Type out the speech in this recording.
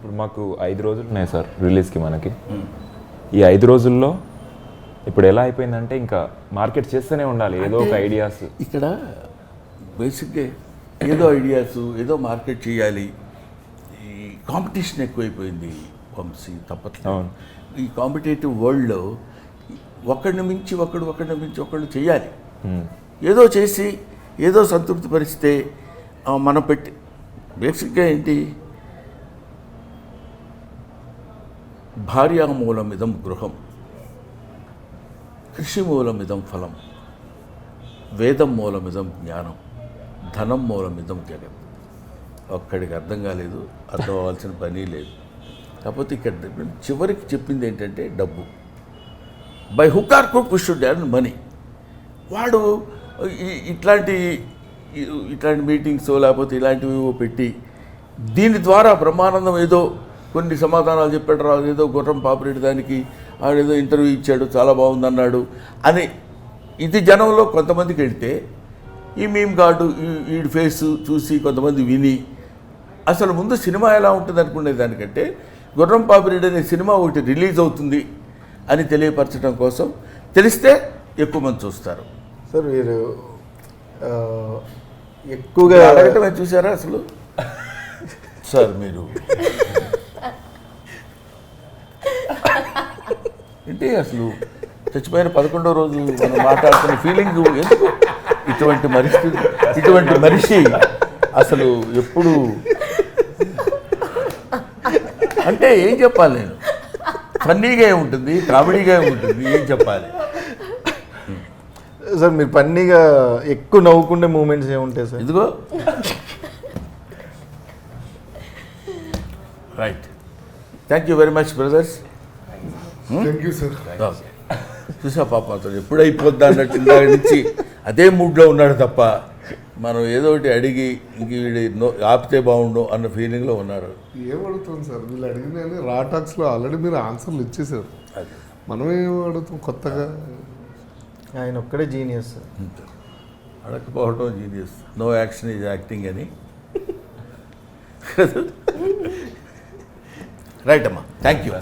ఇప్పుడు మాకు 5 రోజులు ఉన్నాయి సార్ రిలీజ్కి మనకి. ఈ 5 రోజుల్లో ఇప్పుడు ఎలా అయిపోయిందంటే ఇంకా మార్కెట్ చేస్తూనే ఉండాలి ఏదో ఒక ఐడియాస్. ఇక్కడ బేసిక్గా ఏదో ఐడియాస్ ఏదో మార్కెట్ చేయాలి. ఈ కాంపిటీషన్ ఎక్కువైపోయింది వంశీ, తప్పట్లేదు. ఈ కాంపిటేటివ్ వరల్డ్లో ఒకడిని మించి ఒకళ్ళు చేయాలి. ఏదో చేసి ఏదో సంతృప్తి పరిస్తే మనం పెట్టి బేసిక్గా ఏంటి, భార్యామూలమిదం గృహం, కృషిమూలమిదం ఫలం, వేదం మూలమిదం జ్ఞానం, ధనం మూలమిదం జగత్. ఒక్కడికి అర్థం కాలేదు, అర్థం అవ్వాల్సిన పని లేదు. కాకపోతే ఇక్కడ చివరికి చెప్పింది ఏంటంటే డబ్బు. By hook or crook we should earn money. వాడు ఇట్లాంటి మీటింగ్స్ లేకపోతే ఇలాంటివి పెట్టి దీని ద్వారా బ్రహ్మానందం ఏదో కొన్ని సమాధానాలు చెప్పాడు, రాదు ఏదో గుర్రం పాపిరెడ్డి దానికి ఆడేదో ఇంటర్వ్యూ ఇచ్చాడు చాలా బాగుందన్నాడు అని ఇది జనంలో కొంతమందికి వెళ్తే, ఈ మీమ్ గాడు ఈ ఫేస్ చూసి కొంతమంది విని అసలు ముందు సినిమా ఎలా ఉంటుంది అనుకునే దానికంటే గుర్రం పాపిరెడ్డి అనే సినిమా ఒకటి రిలీజ్ అవుతుంది అని తెలియపరచడం కోసం, తెలిస్తే ఎక్కువ మంది చూస్తారు. సార్ మీరు ఎక్కువగా అడగటమే చూసారా అసలు? సార్ మీరు ఏంటి అసలు చచ్చిపోయిన 11వ రోజు మనం మాట్లాడుతున్న ఫీలింగ్ ఎందుకు? ఇటువంటి మనిషి అసలు ఎప్పుడు అంటే ఏం చెప్పాలి? నేను ఫన్నీగా ఉంటుంది, కామెడీగా ఉంటుంది, ఏం చెప్పాలి? సార్ మీరు ఫన్నీగా ఎక్కువ నవ్వుకునే మూమెంట్స్ ఏముంటాయి సార్? ఇదిగో right. Thank you very much brothers. Thank you sir. చూసా పాప అతను ఎప్పుడు అయిపోద్దా అన్నట్టు ఇందాక నుంచి అదే మూడ్లో ఉన్నాడు తప్ప మనం ఏదో ఒకటి అడిగి ఇంక వీడి ఆపితే బాగుండు అన్న ఫీలింగ్లో ఉన్నారు. ఏం అడుగుతాం సార్, వీళ్ళు అడిగిన రా టాక్స్లో ఆల్రెడీ మీరు ఆన్సర్లు ఇచ్చేసారు. మనం ఏం అడుగుతాం కొత్తగా? ఆయన ఒక్కడే జీనియస్ సార్. అడగకపోవటం genius. No action is acting అని. రైట్ అమ్మా, థ్యాంక్ యూ.